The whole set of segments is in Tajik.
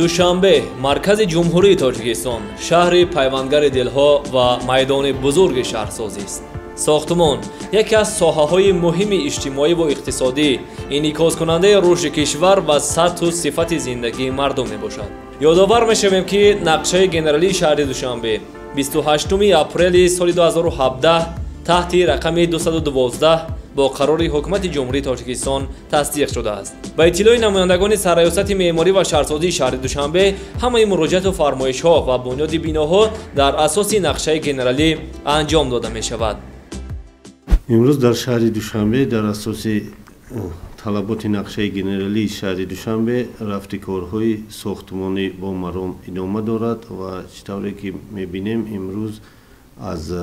душанбе маркази ҷумҳурии тоҷикистон шаҳри пайвандгари дилҳо ва майдони бузурги шаҳрсозӣ аст. сохтмон яке аз соҳаҳои муҳими иҷтимоӣ ва иқтисодӣ инъикоскунандаи рушди кишвар ва сатҳу сифати зиндагии мардум мебошад. ёдовар мешавем ки нақшаи генералии шаҳри душанбе 28 апрели соли 2017 таҳти рақами 212 با قرار حکومت جمهوری تاجیکستان تصدیق شده است. با اطلاع نمایندگان سرایست معماری و شهرسازی شهر دوشنبه، همه مراجعات و فرمایش‌ها و بنیاد بناها در اساس نقشه گنرالی انجام داده می شود. امروز در شهر دوشنبه در اساس طلبات نقشه گنرالی شهر دوشنبه رفت کارهای ساختمانی با مرام ادامه دارد و چطوری که می‌بینیم امروز از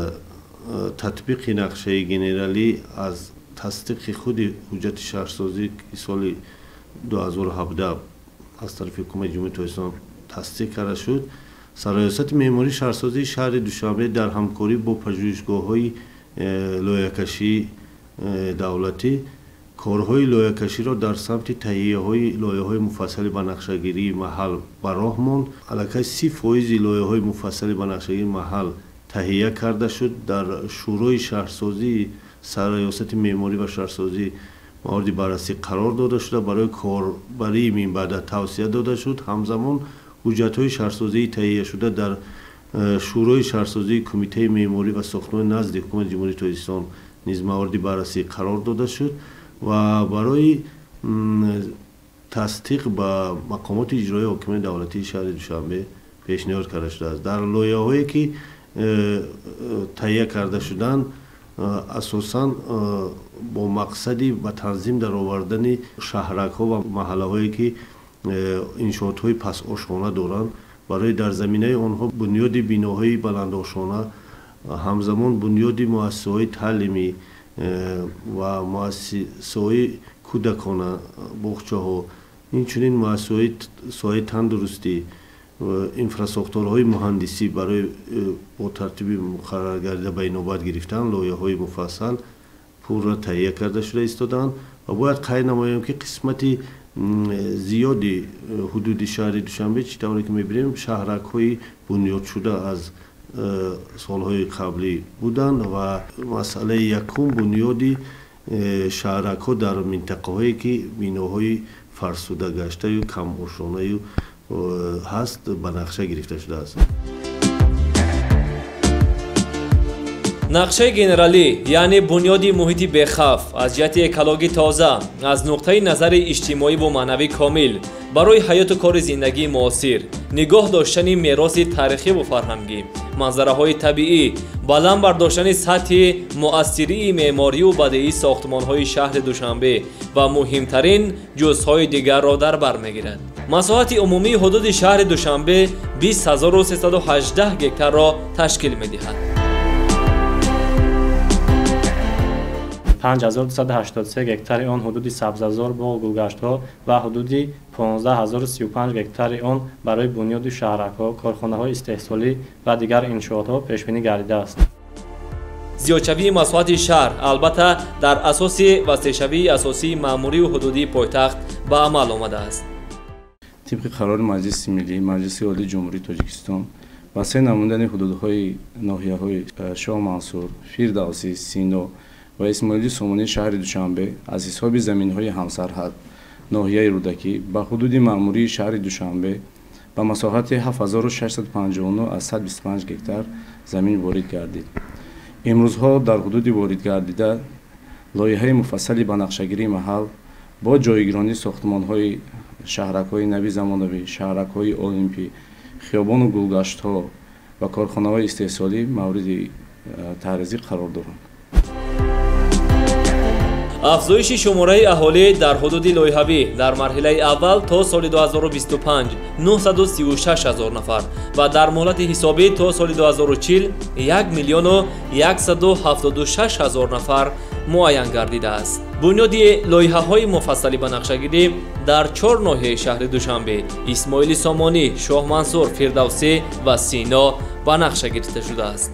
تطبیق نقشه گنرالی از تصدیق خود حجت شهرسازی سال 2017 از طرف حکومت جمهوری تاجیکستان تصدیق کرده شد. سرایست معماری شهرسازی شهر دوشنبه در همکاری با پژوهشگاه‌های لایحه‌کشی دولتی کارهای لایحه‌کشی را در سمت تهیه‌های لایحه‌های مفصل به نقشه‌گیری محل به راه ماند. علاوه 30% لایحه‌های مفصل به نقشه‌گیری محل تهیه کرده شد. در شورای شهرسازی سرایست معماری و شهرسازی مورد بررسی قرار داده شده، برای کاربری من بعد توصیه داده شد. همزمان حجت‌های شهرسازی تهیه شده در شورای شهرسازی کمیته معماری و ساختمان نزد حکومت جمهوری تاجیکستان نیز مورد بررسی قرار داده شد و برای تصدیق با مقامات اجرایی حاکمیت دولتی شهر دوشنبه پیشنهاد کرده شده است. در لایحه‌هایی که تهیه کرده شدند اساساً با مقصدی و تنظیم در آوردن شهرک‌ها و محله‌هایی که انشاءات‌های پس آشانه دارند، برای در زمینه آنها بنیاد بناهای بلندآشانه، همزمان بنیاد مؤسسه‌های تعلیمی و مؤسسه‌های کودکانه، باغچه‌ها، اینچنین مؤسسه‌های ساحه تندرستی، انفراستراکچورهای مهندسی برای با ترتیب مقرر گردیده به نوبت گرفتن لایحه‌های مفصل پورا تهیه کرده شده ایستادند و باید قید نماییم که قسمت زیادی حدود شهر دوشنبه چطوری که می‌بینیم شهرک‌های بنیاد شده از سالهای قبلی بودند و مسئله یکم بنیادی شهرک‌ها در منطقه‌هایی که بناهای فرسوده گشته و کم آشانه هست به نقشه گرفته شده است. نقشه گنرالی یعنی بنیادی محیطی بخوف از جهت اکولوژی تازه از نقطه نظر اجتماعی و معنوی کامل برای حیات و کار زندگی معاصر، نگاه داشتن میراث تاریخی و فرهنگی، منظره‌های طبیعی، بلند برداشتن سطح مؤثری معماری و بدیعی ساختمان‌های شهر دوشنبه و مهمترین جزءهای دیگر را در بر می‌گیرد. مساحت عمومی حدود شهر دوشنبه 20318 هکتار را تشکیل می‌دهد. 5283 هکتار آن حدود سبززار با گلگشت‌ها و حدود 15035 هکتار آن برای بنیاد شهرک‌ها، کارخانه‌های استحصالی و دیگر انشاءات‌ها پیش‌بینی گردیده است. زیادشوی مساحت شهر البته در اساس وسیع‌شوی اساسی مأموری و حدودی پایتخت به عمل آمده است. طبق قرار مجلس ملی، مجلس عالی جمهوری تاجیکستان واسه نمودن حدودهای ناحیه‌های شاه منصور، فردوسی، سینا و اسماعیلی سامانی شهر دوشنبه از حساب زمین‌های همسرحد ناحیه رودکی به حدود مأموری شهر دوشنبه به مساحت 7659 از 125 هکتار زمین وارد گردید. امروزها در حدود وارد گردیده لایحه مفصلی به نقشه‌گیری محل با جایگیرانی ساختمان‌های شهرک‌های نوی زمانوی، شهرک‌های المپی، خیابان و گلگشت‌ها و کارخانه‌های استحصالی مورد تعرضی قرار دارند. افزایش شماره اهالی در حدود لایحه‌ای در مرحله اول تا سال 2025 936,000 نفر و در مهلت حسابی تا سال 2040 1,176,000 نفر معین گردیده است. بنیاد لایحه‌های مفصلی به نقشه‌گیری در 4 ناحیه شهر دوشنبه، اسماعیلی سامانی، شاه منصور، فردوسی و سینا به نقشه گرفته شده است.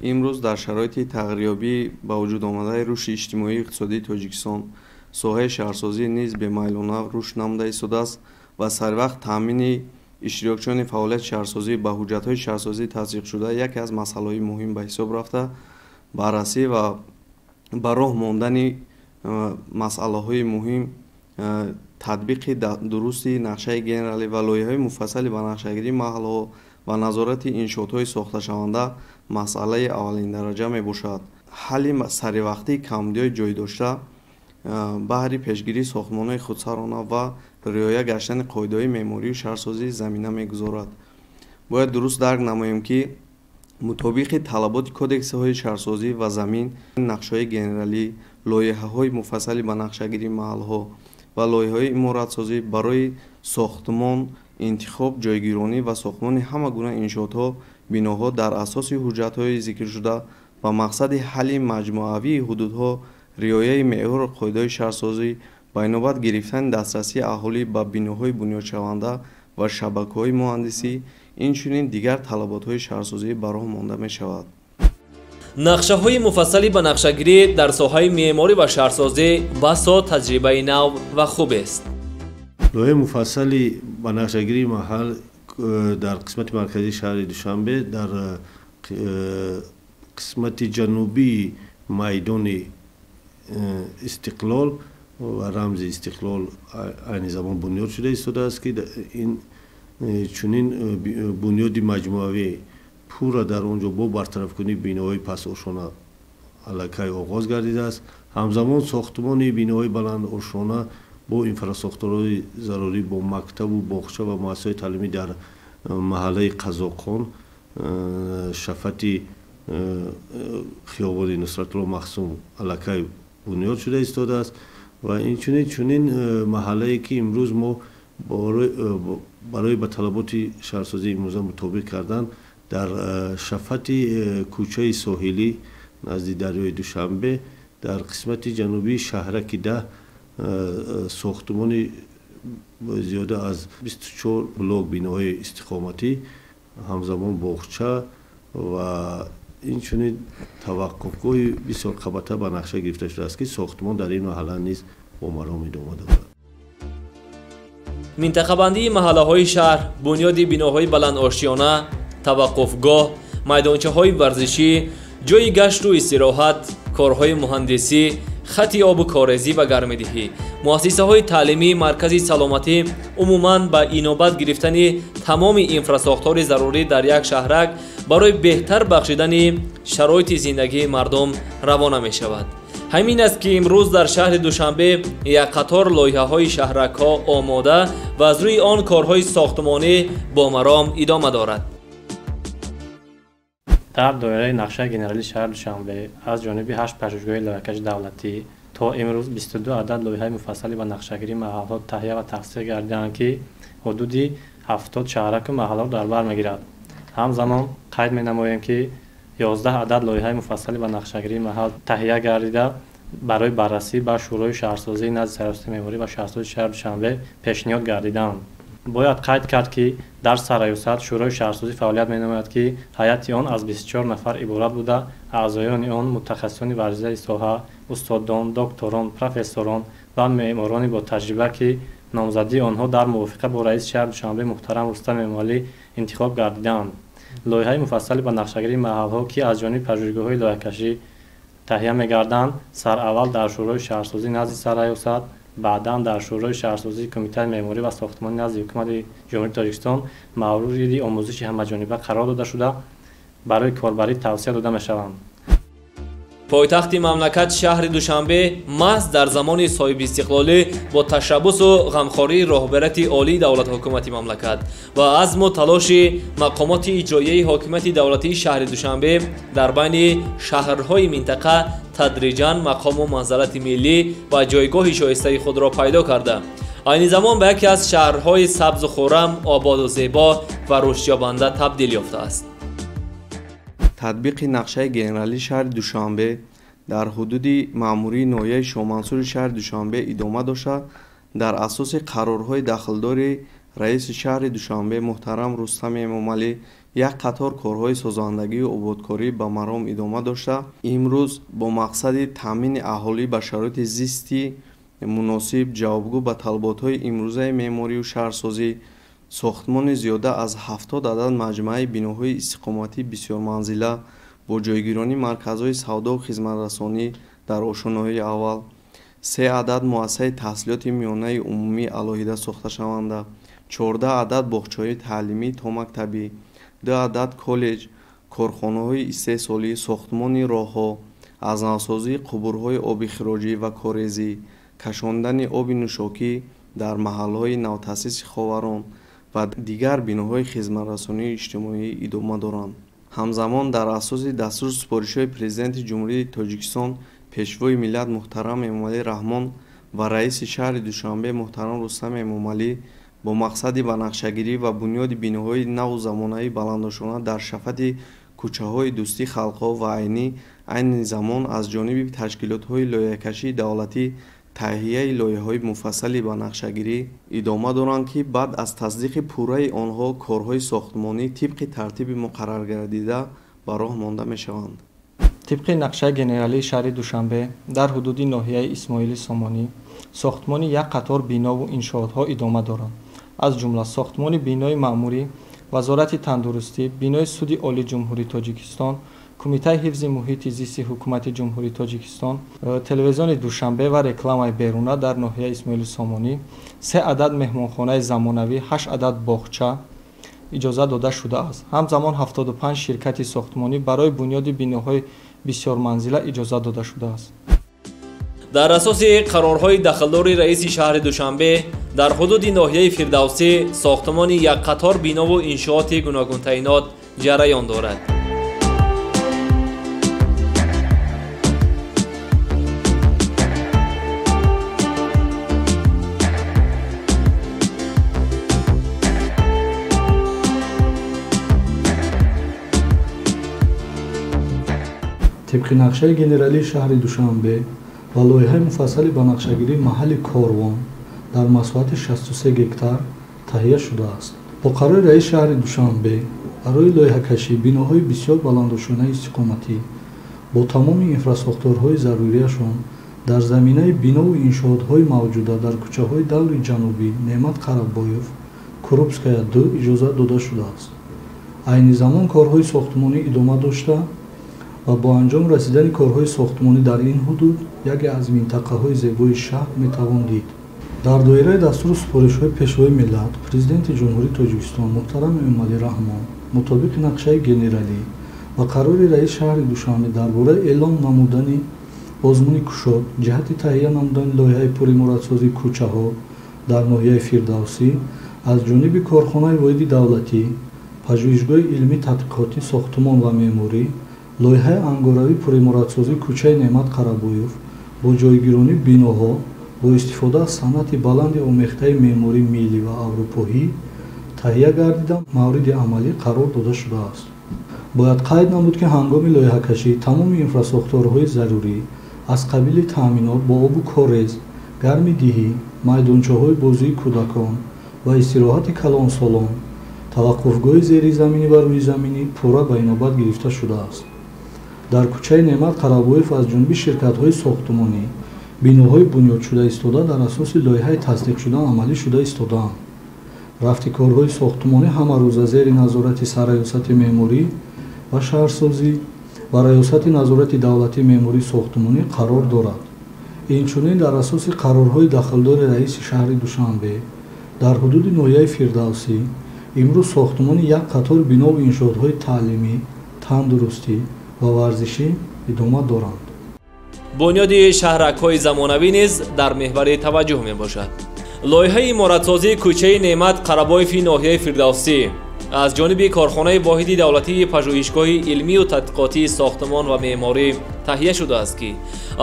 امروز در شرایط تغییریابی با وجود آمده رشد اجتماعی اقتصادی تاجیکستان، ساحه شهرسازی نیز به میل و نو رشد نموده ایستاده است و سر وقت تامین иштирокчиёни фаъолияти шаҳрсозӣ ба ҳуҷҷатҳои шаҳрсозӣ тасдиқшуда яке аз масъалаҳои муҳим ба ҳисоб рафта, баррасӣ ва ба роҳ мондани масъалаҳои муҳим, татбиқи дурусти нақшаи генералӣ ва лоиҳаҳои муфассали ба нақшагирии маҳалҳо ва назорати иншоотҳои сохташаванда масъалаи аввалиндараҷа мебошад. ҳалли саривақтии камбудиҳои ҷойдошта баҳри пешгирии сохтмонҳои худсарона ва риоя гаштани қоидаҳои меъморию шаҳрсозӣ замина мегузорад. бояд дуруст дарк намоем, ки мутобиқи талаботи кодексҳои шаҳрсозӣ ва замин, нақшаҳои генералӣ, лоиҳаҳои муфассали ба нақшагирии маҳалҳо ва лоиҳаҳои иморатсозӣ барои сохтмон, интихоб, ҷойгиронӣ ва сохтмони ҳама гуна иншоотҳо, биноҳо дар асоси ҳуҷҷатҳои зикршуда ба мақсади ҳалли маҷмуавии ҳудудҳо, риояи меъёру қоидаҳои шаҳрсозӣ ба инобат гирифтани дастрасии аҳолӣ ба биноҳои бунёдшаванда ва шабакаҳои муҳандисӣ, инчунин дигар талаботҳои шаҳрсозӣ ба роҳ монда мешавад. нақшаҳои муфассали ба нақшагирӣ дар соҳаи меъморӣ ва шаҳрсозӣ басо таҷрибаи нав ва хубест. лоиҳаи муфассали ба нақшагирии маҳал дар қисмати марказии шаҳри душанбе, дар қисмати ҷанубии майдони истиқлол ва рамзи истиқлол айни замон бунёд шуда истодааст, ки ин чунин бунёди маҷмуавӣ пурра дар он ҷо бо бартарафкунии биноҳои пастошона аллакай оғоз гардидааст. ҳамзамон сохтмони биноҳои баландошона бо инфраструктураҳои зарурӣ, бо мактабу боғча ва муассисаҳои таълимӣ дар маҳаллаи қазоқон, шафати хиёбони Нусратулло Махсум аллакай бунёд шуда истодааст ва инчунин чунин маҳаллае, ки имрӯз мо барои ба талаботи шаҳрсозии имрӯза мутобиқ кардан дар шафати кӯчаи соҳилӣ назди дарёи Душанбе дар қисмати ҷанубии шаҳраки 10 сохтмони зиёда аз 24 блок биноҳои истиқоматӣ, ҳамзамон боғча ва инчунин таваққуфгоҳи бисёр қабата ба нақша гирифта шудааст, ки сохтмон дар ин маҳалла низ бо маром идома дорад. минтақабандии маҳаллаҳои шаҳр, бунёди биноҳои баландоштиёна, таваққуфгоҳ, майдончаҳои варзишӣ, ҷойи гашту истироҳат, корҳои муҳандисӣ, хати обу корезӣ ва гармидиҳӣ, муассисаҳои таълимӣ, маркази саломатӣ, умуман ба инобат гирифтани тамоми инфрасохтори зарурӣ дар як шаҳрак барои беҳтар бахшидани шароити зиндагии мардум равона мешавад. ҳамин аст, ки имрӯз дар шаҳри Душанбе як қатор лоиҳаҳои шаҳракҳо омода ва аз рӯи он корҳои сохтмонӣ бо маром идома дорад. дар доираи нақшаи генералии шаҳри Душанбе аз ҷониби 8 паҷӯҳгоҳи лоиҳакаши давлатӣ то имрӯз 22 адад лоиҳаи муфассали ба нақшагирии маҳалҳо таҳия ва тақсис гардиданд, ки ҳудуди 70 шаҳраку маҳалларо дар бар мегирад. ҳамзамон қайд менамоем, ки 11 адад лоиҳаи муфассали ба нақшагирии маҳал таҳия гардида барои баррасӣ ба шӯрои шаҳрсозии назди сароясати меъморӣ ва шаҳрсозии шаҳри Душанбе пешниҳод гардиданд. бояд қайд кард, ки дар сароясат шӯрои шаҳрсозӣ фаъолият менамояд, ки ҳайати он аз 24 нафар иборат буда, аъзоёни он мутахассисони варзишаи соҳа, устодон, докторон, профессорон ва меъморони бо таҷриба, ки номзадии онҳо дар мувофиқа бо раиси шаҳри Душанбе муҳтарам Рустам Эмомалӣ интихоб гардиданд. лоиҳаи муфассали ба нақшагирии маҳалҳо, ки аз ҷониби паҷӯҳгоҳои лоиҳакашӣ таҳия мегарданд, сараввал дар шӯрои шаҳрсозӣ назди сароясат, баъдан дар шӯрои шаҳрсозии Кумитаи меъморӣ ва сохтмонӣ назди ҳукумати ҷумҳурии Тоҷикистон мавриди омӯзиши ҳамаҷониба қарор дода шуда барои корбарӣ тавсия дода мешаванд. пойтахти мамлакат шаҳри Душанбе маҳз дар замони соҳибистиқлолӣ бо ташаббусу ғамхории роҳбарияти олии давлати ҳукумати мамлакат ва азму талоши мақомоти иҷроияи ҳокимияти давлатии шаҳри Душанбе дар байни шаҳрҳои минтақа тадриҷан мақому манзарати миллӣ ва ҷойгоҳи шоистаи худро пайдо карда, айни замон ба яке аз шаҳрҳои сабзу хуррам, ободу зебо ва рушдёбанда табдил ёфтааст. татбиқи нақшаи генералии шаҳри Душанбе дар ҳудуди маъмурии ноҳияи Шоҳмансури шаҳри Душанбе идома дошта, дар асоси қарорҳои дахлдори раиси шаҳри Душанбе муҳтарам Рустами Эмомалӣ як қатор корҳои созандагию ободкорӣ ба маром идома дошта, имрӯз бо мақсади таъмини аҳолӣ ба шароити зисти муносиб ҷавобгӯ ба талаботҳои имрӯзаи меъморию шаҳрсозӣ сохтмони зиёда аз 70 адад маҷмӯаи биноҳои истиқоматӣ бисёрманзила бо ҷойгирони марказҳои савдо ва хизматрасонӣ дар ошонаҳои аввал, 3 адад муассисаи таҳсилоти миёнаи умумӣ алоҳида сохташаванда, 14 адад боғчаҳои таълимӣ то мактабӣ, 2 адад коллеҷ, корхонаҳои истеҳсолӣ, сохтмони роҳҳо, аз навсозии қубурҳои оби хироҷӣ ва корезӣ, кашондани оби нӯшокӣ дар маҳалҳои навтаъсиси ховарон ва дигар биноҳои хизматрасонии иҷтимоӣ идома доранд. ҳамзамон дар асоси дастури супоришҳои президенти ҷумҳурии Тоҷикистон пешвои миллат муҳтарам Эмомалӣ Раҳмон ва раиси шаҳри Душанбе муҳтарам Рустам Эмомалӣ бо мақсади банақшагирӣ ва бунёди биноҳои наву замонави баландошона дар шафати кӯчаҳои Дӯстии Халқҳо ва айни замон аз ҷониби ташкилотҳои лоиҳакашии давлатӣ таҳияи лоиҳаҳои муфассали банақшагирӣ идома доранд, ки баъд аз тасдиқи пурраи онҳо корҳои сохтмонӣ тибқи тартиби муқаррар гардида ба роҳ монда мешаванд. тибқи нақшаи генералии шаҳри Душанбе дар ҳудуди ноҳияи Исмоили Сомонӣ сохтмони як қатор бинову иншоотҳо идома доранд. аз ҷумла сохтмони бинои маъмурӣ, вазорати тандурустӣ, бинои суди олии ҷумҳурии Тоҷикистон, кумитаи ҳифзи муҳити зисти ҳукумати ҷумҳурии Тоҷикистон, телевизиони Душанбе ва рекламаи беруна дар ноҳияи Исмоили Сомонӣ, 3 адад меҳмонхонаи замонавӣ, 8 адад боғча иҷозат дода шудааст. ҳамзамон 75 ширкати сохтмонӣ барои бунёди биноҳои бисёрманзила иҷозат дода шудааст. дар асоси қарорҳои дахлдори раиси шаҳри Душанбе дар ҳудуди ноҳияи Фирдавсӣ сохтмони як қатор бинову иншооти гуногунтаинот ҷараён дорад. тибқи нақшаи генералии шаҳри Душанбе ва лоиҳаи муфассали банақшагирии маҳалли Корвон дар масоҳати 63 гектар таҳия шудааст. бо қарори раиси шаҳри Душанбе барои лоиҳакашӣ биноҳои бисёр баландошонаи истиқоматӣ бо тамоми инфрасохторҳои зарурияшон дар заминаи бинову иншоотҳои мавҷуда дар кӯчаҳои Даври Ҷанубӣ, Неъмат Қарабоев, Крупская 2 иҷозат дода шудааст. айни замон корҳои сохтмонӣ идома дошта ва бо анҷом расидани корҳои сохтмонӣ дар ин ҳудуд яке аз минтақаҳои зебои шаҳр метавон дид. дар доираи дастури супоришҳои пешвои миллат, президенти ҷумҳурии Тоҷикистон муҳтарам Эмомалӣ Раҳмон мутобиқи нақшаи генералӣ ва қарори раиси шаҳри Душанбе дар бораи эълон намудани озмуни кушод ҷиҳати таҳия намудани лоиҳаи пуримурадсозии кӯчаҳо дар ноҳияи Фирдавсӣ аз ҷониби корхонаи воҳиди давлатӣ, пажӯҳишгоҳи илмӣ тадқиқотӣ сохтмон ва меъморӣ, лоиҳаи ангоравии пуримурадсозии кӯчаи Неъмат Қарабоев бо ҷойгирони биноҳо бо истифода аз санъати баланди омехтаи меъмории миллӣ ва аврупоӣ таҳия гардида мавриди амалӣ қарор дода шудааст. бояд қайд намуд, ки ҳангоми лоиҳакашӣ тамоми инфрасохторҳои зарурӣ аз қабили таъминот бо обу корез, гарми диҳӣ, майдончаҳои бозии кӯдакон ва истироҳати калонсолон, таваққуфгоҳи зеризаминӣ ва рӯизаминӣ пурра ба инобат гирифта шудааст. дар кӯчаи Неъмат Қарабоев аз ҷониби ширкатҳои сохтмонӣ биноҳои бунёдшуда истода дар асоси лоиҳаи тасдиқшуда амалӣ шуда истодаанд. рафтикорҳои сохтмонӣ ҳама рӯза зери назорати Сарраёсати меъморӣ ва шаҳрсозӣ ва Раёсати назорати давлатии меъмории сохтмонӣ қарор дорад. инчунин дар асоси қарорҳои дахлдори раиси шаҳри Душанбе дар ҳудуди ноҳияи Фирдавсӣ имрӯз сохтмони як қатор бинову иншоотҳои таълимӣ, тандурустӣ ва варзишӣ идома доранд. бунёди шаҳракҳои замонавӣ низ дар меҳвари таваҷҷӯҳ мебошад. лоиҳаи иморатсозии кӯчаи Неъмат Қарабоеви ноҳияи Фирдавсӣ аз ҷониби корхонаи воҳиди давлатии пажӯҳишгоҳи илмию тадқиқотии сохтмон ва меъморӣ таҳия шудааст, ки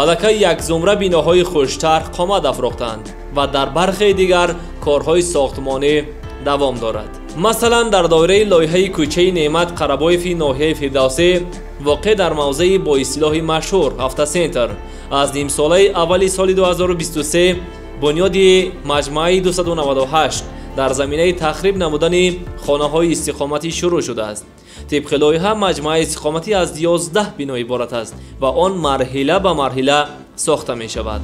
аллакай як зумра биноҳои хуштар қомат афрохтанд ва дар бархе дигар корҳои сохтмонӣ давом дорад. масалан дар доираи лоиҳаи кӯчаи Неъмат Қарабоеви ноҳияи Фирдавсӣ воқеъ дар мавзеи бо истилоҳи машҳур Автосентр аз нимсолаи аввали соли 2023 бунёди маҷмӯаи 298 дар заминаи тахриб намудани хонаҳои истиқоматӣ шурӯъ шудааст. тибқи лоиҳа маҷмӯаи истиқоматӣ аз 11 бино иборат аст ва он марҳила ба марҳила сохта мешавад.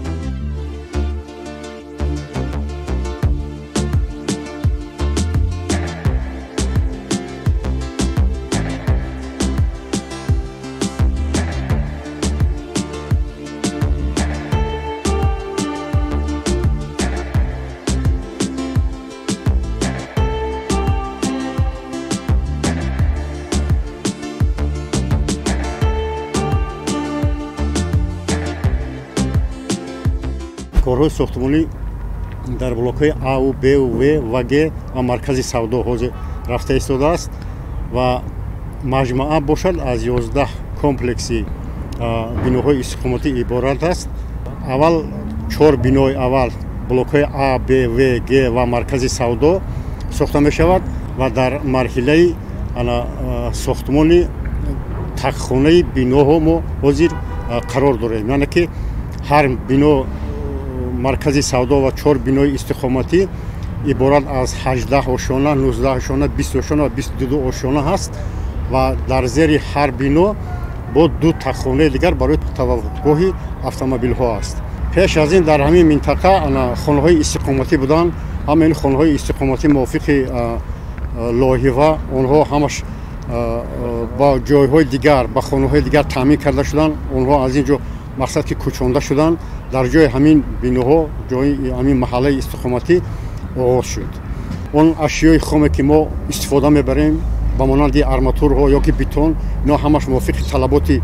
корҳои сохтмонӣ дар блокҳои А у Б у В ва Г ва маркази савдо ҳозир рафта истодааст ва маҷмуа бошад аз 11 комплекси биноҳои истиқоматӣ иборат аст. аввал 4 бинои аввал блокҳои А, Б, В, Г ва маркази савдо сохта мешавад ва дар марҳилаи сохтмони тақхонаи биноҳо мо ҳозир қарор дорем. яъне ки ҳар бино маркази савдо ва 4 бинои истиқоматӣ иборат аз 18 ошона, 19 ошона, 20 ошона ва 22 ошона ҳаст ва дар зери ҳар бино бо 2 тақхонаи дигар барои таваққуфгоҳи автомобилҳо аст. пеш аз ин дар ҳамин минтақа хонаҳои истиқоматӣ буданд. ҳамин хонаҳои истиқоматӣ мувофиқи лоиҳа онҳо ҳамаш ба ҷойҳои дигар ба хонаҳои дигар таъмин карда шуданд. онҳо аз ин ҷо мақсад ки кӯчонда шуданд дар ҷои ҳамин биноҳо ҷои ҳамин маҳаллаи истиқоматӣ оғоз шуд. он ашёи хоме ки мо истифода мебарем ба монанди арматурҳо ёки бетон, ино ҳамаш мувофиқи талаботи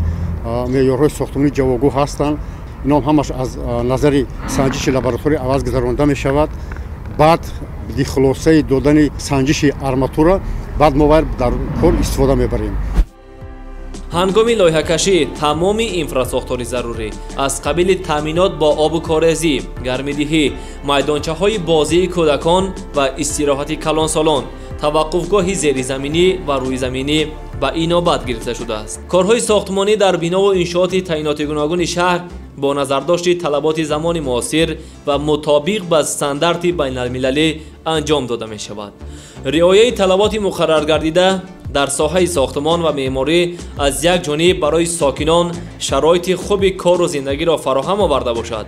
меъёрҳои сохтмонии ҷавогӯ ҳастанд. ино ҳамаш аз назари санҷиши лабораторӣ аваз гузаронда мешавад. баъд ди хулосаи додани санҷиши арматура баъд мо вайро дар кор истифода мебарем. ҳангоми лоиҳакашӣ тамоми инфрасохтори зарурӣ аз қабили таъминот бо обу корезӣ, гармидиҳӣ, майдончаҳои бозии кӯдакон ва истироҳати калонсолон, таваққуфгоҳи зеризаминӣ ва рӯизаминӣ ба инобат гирифта шудааст. корҳои сохтмонӣ дар бинову иншооти таъиноти гуногуни шаҳр бо назардошти талаботи замони муосир ва мутобиқ ба стандарти байналмилалӣ анҷом дода мешавад. риояи талаботи муқаррар гардида дар соҳаи сохтмон ва меъморӣ аз як ҷониб барои сокинон шароити хуби кору зиндагиро фароҳам оварда бошад,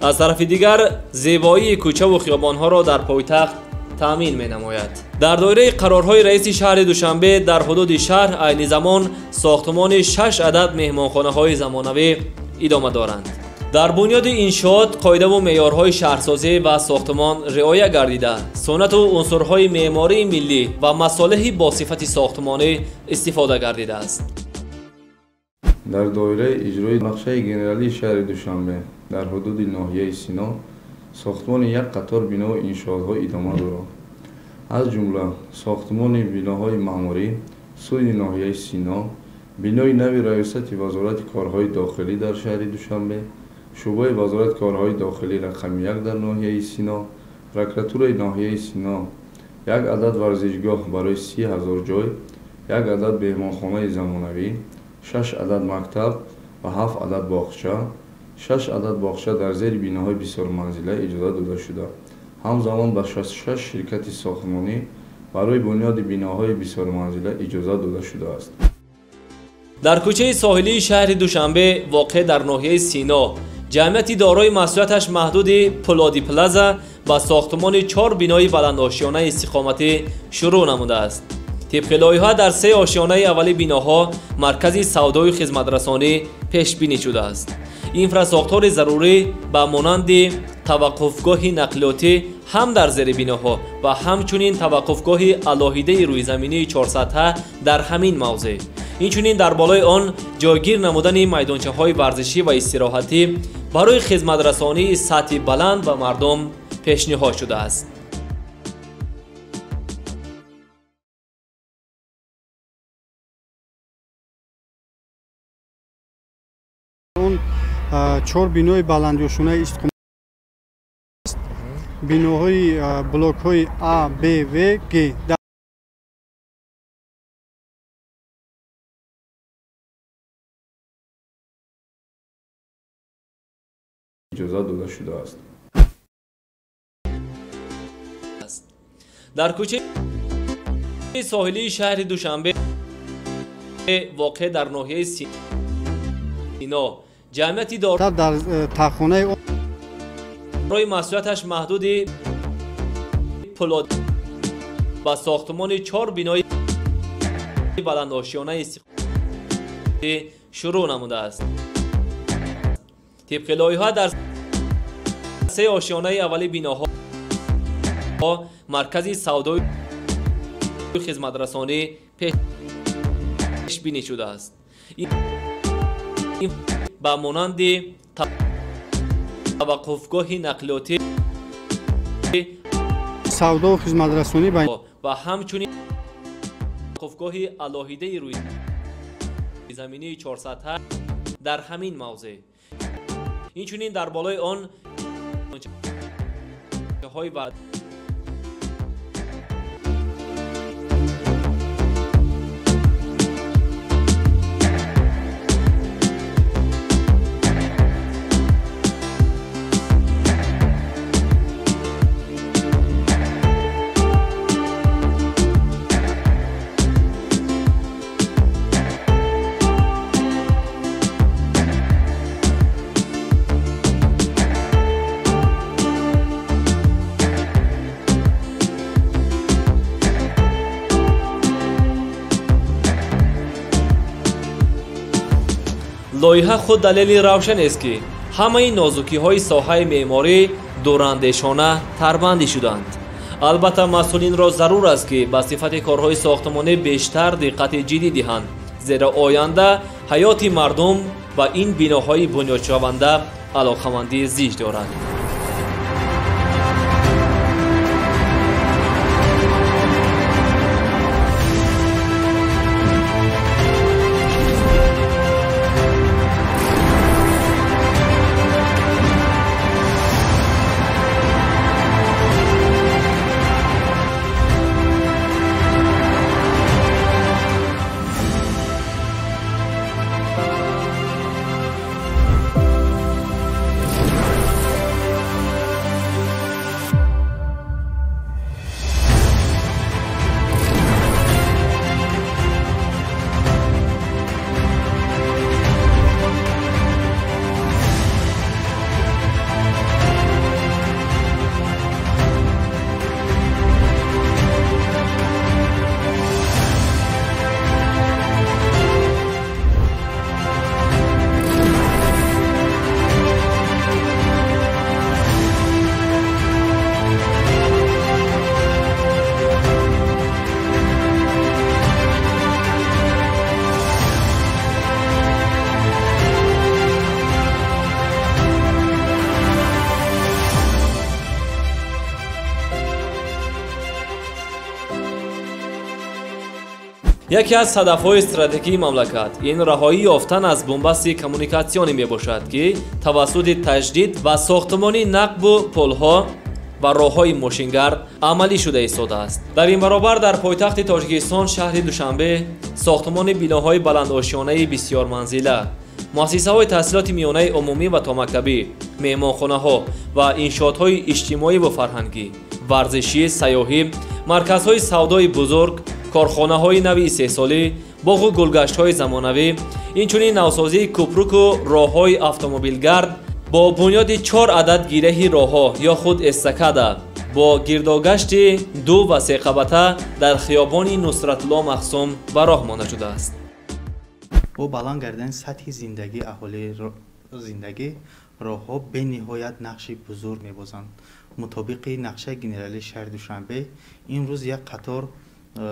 аз тарафи дигар зебоии кӯчаву хиёбонҳоро дар пойтахт таъмин менамояд. дар доираи қарорҳои раиси шаҳри Душанбе дар ҳудуди шаҳр айни замон сохтмони 6 адад меҳмонхонаҳои замонавӣ идома доранд. дар бунёди иншоот қоидаву меъёрҳои шаҳрсозӣ ва сохтмон риоя гардида сунату унсурҳои меъмории миллӣ ва масолиҳи босифати сохтмонӣ истифода гардидааст. дар доираи иҷрои нақшаи генералии шаҳри Душанбе дар ҳудуди ноҳияи Сино сохтмони як қатор бинову иншоотҳо идома дорад. аз ҷумла сохтмони биноҳои маъмурӣ суди ноҳияи Сино, бинои нави раёсати вазорати корҳои дохилӣ дар шаҳри Душанбе, шӯъбаи вазорати корҳои дохилӣ рақами 1 дар ноҳияи Сино, прокуратураи ноҳияи Сино, як адад варзишгоҳ барои 30 000 ҷой, як адад меҳмонхонаи замонавӣ, 6 адад мактаб ва 7 адад боғча, 6 адад боғча дар зери биноҳои бисёрманзила иҷозат дода шуда. ҳамзамон ба 66 ширкати сохтмонӣ барои бунёди биноҳои бисёрманзила иҷозат дода шудааст. дар кӯчаи соҳилии шаҳри Душанбе воқеъ дар ноҳияи Сино ҷамъияти дорои масъулияташ маҳдуди Пулоди Плаза ба сохтмони 4 бинои баландошиёнаи истиқоматӣ шурӯъ намудааст. тибқи лоиҳа дар 3 ошиёнаи аввали биноҳо маркази савдою хизматрасонӣ пешбинӣ шудааст. инфрасохтори зарурӣ ба монанди таваққуфгоҳи нақлиётӣ ҳам дар зери биноҳо ва ҳамчунин таваққуфгоҳи алоҳидаи рӯизаминии 4 сатҳа дар ҳамин мавзеъ, инчунин дар болои он ҷойгир намудани майдончаҳои варзишӣ ва истироҳатӣ барои хизматрасонии сатҳи баланд ба мардум пешниҳод шудааст. он 4 бинои баландошунаи истиқомат биноҳои блокҳои А, Б, В, Г иҷозат дода шудааст. дар кӯчаи соҳилии шаҳри Душанбе воқеъ дар ноҳияи Сино ҷамъияти дар таххонаи рои масъулияташ маҳдуди Пулоди ба сохтмони 4 бинои баландошиёнаи истиқоматӣ шурӯъ намудааст. тибқи лоиҳа дар 3 ошиёнаи аввали биноҳо маркази савдою хизматрасонӣ пешбинӣ шудааст. ба монанди توقفگاه نقلیاتی سودا و خدمترسانی و همچنین توقفگاه علاهیده روی زمینی 400 در همین موضع. اینچنین در بالای آن های و لایحه خود دلیل روشن است که همه نازکی‌های ساحه معماری دورندشانه طرحبندی شدند. البته مسئولین را ضرور است که به صفت کارهای ساختمانی بیشتر دقت جدی دهند، زیرا آینده حیات مردم و این بناهای بنیادشونده علاقمندی زیاد دارد. یکی از هدف‌های استراتژیکی مملکت این رهایی یافتن از بنبست کمونیکاسیونی میباشد که توسط تجدید و ساختمانی نقب و پل‌ها و راه‌های ماشینگرد عملی شده ایستاده است. در این برابر در پایتخت تاجیکستان شهر دوشنبه ساختمان بناهای بلندآشیانه بسیار منزله، مؤسسه‌های تحصیلات میانه عمومی و تا مکتبی، مهمانخانه‌ها و انشاءات‌های اجتماعی و فرهنگی، ورزشی، سیاحی، مرکزهای سودای بزرگ، کارخانه‌های نوی استحصالی، باغ و گلگشت‌های زمانوی، اینچنین نوسازی کوپرک و راه‌های اتومبیلگرد با بنیاد 4 عدد گیره راه‌ها یا خود استکاده با گرداگشت 2 و 3 قبطه در خیابان نصرت الله مخصوم به راه مانده شده است. با بلند کردن سطح زندگی اهالی زندگی راه‌ها به نهایت نقشی بزرگ می‌بازند. مطابق نقشه گنرالی شهر دوشنبه امروز یک قطار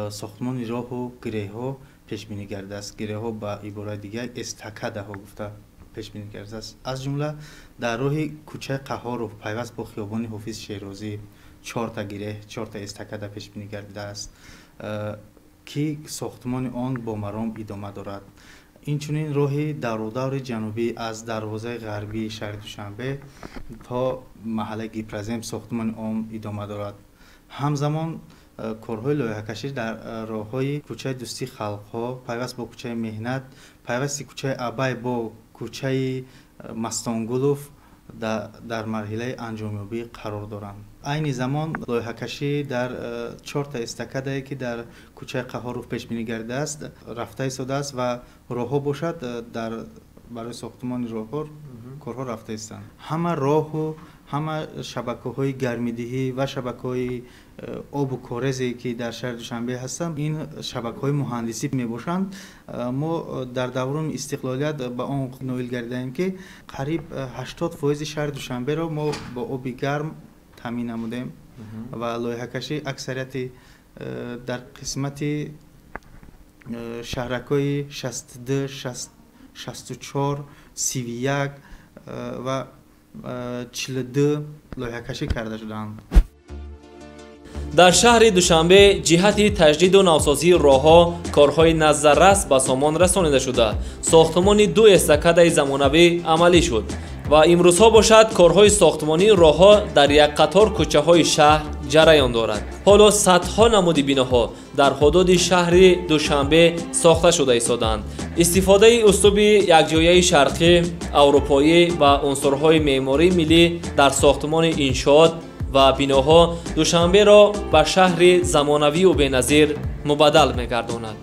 ساختمان راه و گره‌ها پیش بینی کرده است. گره‌ها با عبارت دیگر استکاده ها گفته پیش بینی کرده است. از جمله در راه کوچه قهار و پیوست با خیابان حافظ شیرازی 4 تا گره 4 تا استکاده پیش بینی کرده است که ساختمان آن با مرام ادامه دارد. اینچنین راه دور جنوبی از دروازه غربی شهر دوشنبه تا محله گیپرزم ساختمان آن ادامه دارد. همزمان کارهای لایحه‌کشی در راه‌های کوچه دوستی خلق‌ها، پیوست با کوچه مهنت، پیوست کوچه ابای با کوچه مستانگولوف در مرحله انجامیابی قرار دارند. عین زمان لایحه‌کشی در 4 تا استکاده که در کوچه قهاروف پیش بینی کرده است رفته ایستاده است و راه‌ها باشد در برای ساختمان راه‌ها کارها رفته ایستند. همه راه و همه شبکه‌های گرمیدهی و شبکه‌های آب و کارزی که در شهر دوشنبه هستند این شبکه‌های مهندسی میباشند. ما در دوران استقلالیت به آن نائل گردیدیم که قریب 80% شهر دوشنبه را ما با آب گرم تامین نمودیم و لایحه‌کشی اکثریت در قسمت شهرک‌های 62 64 31 و 42 лоиҳакашӣ карда шуданд. дар шаҳри душанбе ҷиҳати таҷдиду навсозии роҳҳо корҳои назаррас ба сомон расонида шуда сохтмони 2 эстакадаи замонавӣ амалӣ шуд ва имрӯзҳо бошад корҳои сохтмонии роҳҳо дар як қатор кӯчаҳои шаҳр ҷараён дорад. ҳоло садҳо намуди биноҳо дар ҳудуди шаҳри душанбе сохта шуда истоданд. истифодаи услуби якҷояи шарқӣ аврупоӣ ва унсурҳои меъмории миллӣ дар сохтмони иншоот ва биноҳо душанберо ба шаҳри замонавию беназир мубаддал мегардонад.